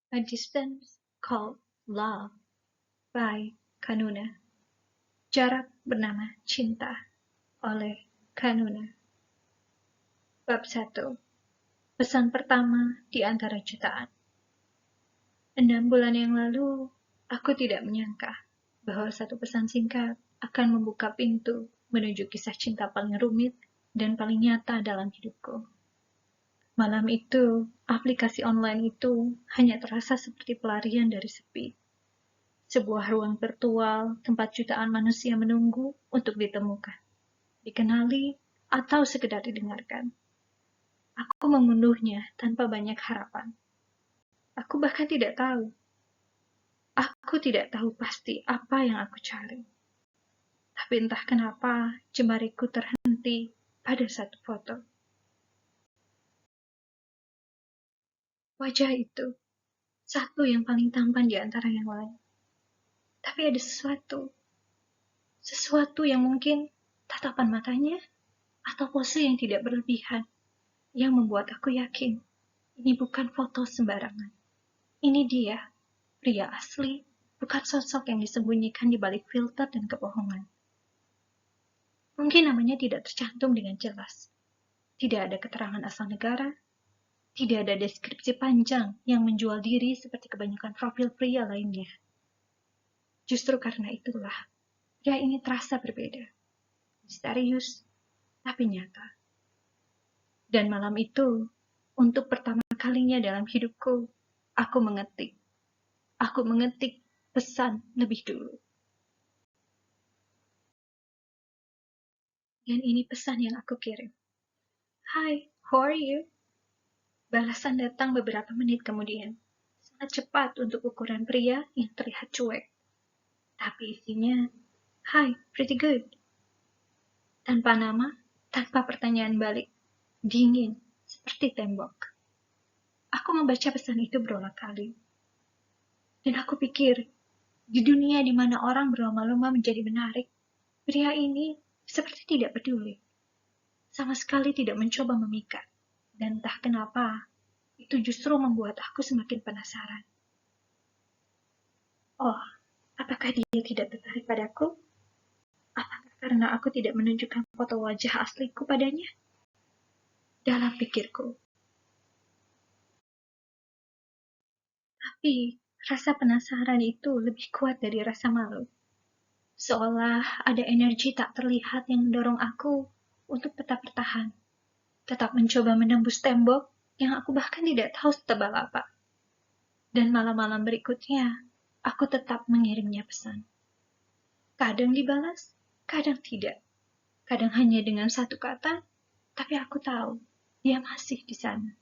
A Distance Called Love by Kanuna. Jarak bernama cinta oleh Kanuna. Bab 1. Pesan pertama di antara jutaan. 6 bulan yang lalu, aku tidak menyangka bahwa satu pesan singkat akan membuka pintu menuju kisah cinta paling rumit dan paling nyata dalam hidupku. Malam itu, aplikasi online itu hanya terasa seperti pelarian dari sepi. Sebuah ruang virtual tempat jutaan manusia menunggu untuk ditemukan, dikenali, atau sekedar didengarkan. Aku mengunduhnya tanpa banyak harapan. Aku bahkan tidak tahu. Aku tidak tahu pasti apa yang aku cari. Tapi entah kenapa jemariku terhenti pada satu foto. Wajah itu, satu yang paling tampan di antara yang lain. Tapi ada sesuatu yang mungkin tatapan matanya atau pose yang tidak berlebihan, yang membuat aku yakin ini bukan foto sembarangan. Ini dia, pria asli, bukan sosok yang disembunyikan di balik filter dan kebohongan. Mungkin namanya tidak tercantum dengan jelas. Tidak ada keterangan asal negara, tidak ada deskripsi panjang yang menjual diri seperti kebanyakan profil pria lainnya. Justru karena itulah, pria ini terasa berbeda. Misterius, tapi nyata. Dan malam itu, untuk pertama kalinya dalam hidupku, aku mengetik pesan lebih dulu. Dan ini pesan yang aku kirim. Hi, how are you? Balasan datang beberapa menit kemudian. Sangat cepat untuk ukuran pria yang terlihat cuek. Tapi isinya, hi, pretty good. Tanpa nama, tanpa pertanyaan balik. Dingin, seperti tembok. Aku membaca pesan itu berulang kali. Dan aku pikir, di dunia di mana orang berlomba-lomba menjadi menarik, pria ini seperti tidak peduli. Sama sekali tidak mencoba memikat. Dan entah kenapa, itu justru membuat aku semakin penasaran. Oh, apakah dia tidak tertarik padaku? Apakah karena aku tidak menunjukkan foto wajah asliku padanya? Dalam pikirku. Tapi, rasa penasaran itu lebih kuat dari rasa malu. Seolah ada energi tak terlihat yang mendorong aku untuk tetap bertahan. Tetap mencoba menembus tembok yang aku bahkan tidak tahu setebal apa. Dan malam-malam berikutnya, aku tetap mengirimnya pesan. Kadang dibalas, kadang tidak. Kadang hanya dengan satu kata, tapi aku tahu dia masih di sana.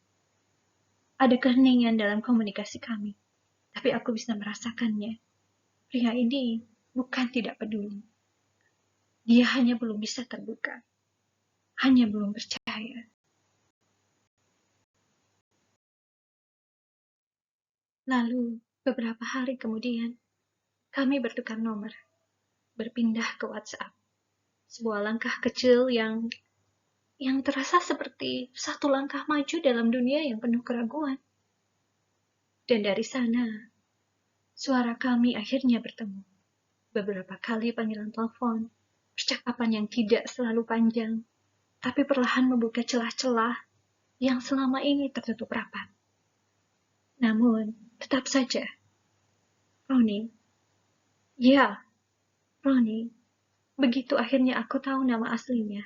Ada keheningan dalam komunikasi kami, tapi aku bisa merasakannya. Pria ini bukan tidak peduli. Dia hanya belum bisa terbuka. Hanya belum percaya. Lalu, beberapa hari kemudian, kami bertukar nomor, berpindah ke WhatsApp. Sebuah langkah kecil yang terasa seperti satu langkah maju dalam dunia yang penuh keraguan. Dan dari sana, suara kami akhirnya bertemu. Beberapa kali panggilan telepon, percakapan yang tidak selalu panjang, tapi perlahan membuka celah-celah yang selama ini tertutup rapat. Namun, tetap saja, Roni. Ya, Roni. Begitu akhirnya aku tahu nama aslinya.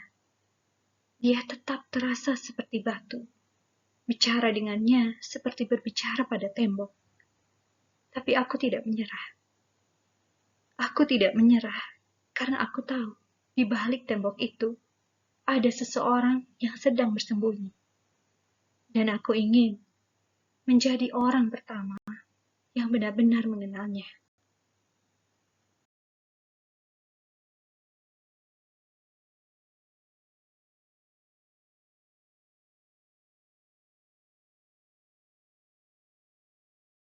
Dia tetap terasa seperti batu. Bicara dengannya seperti berbicara pada tembok. Tapi aku tidak menyerah. Aku tidak menyerah karena aku tahu di balik tembok itu ada seseorang yang sedang bersembunyi. Dan aku ingin menjadi orang pertama yang benar-benar mengenalnya.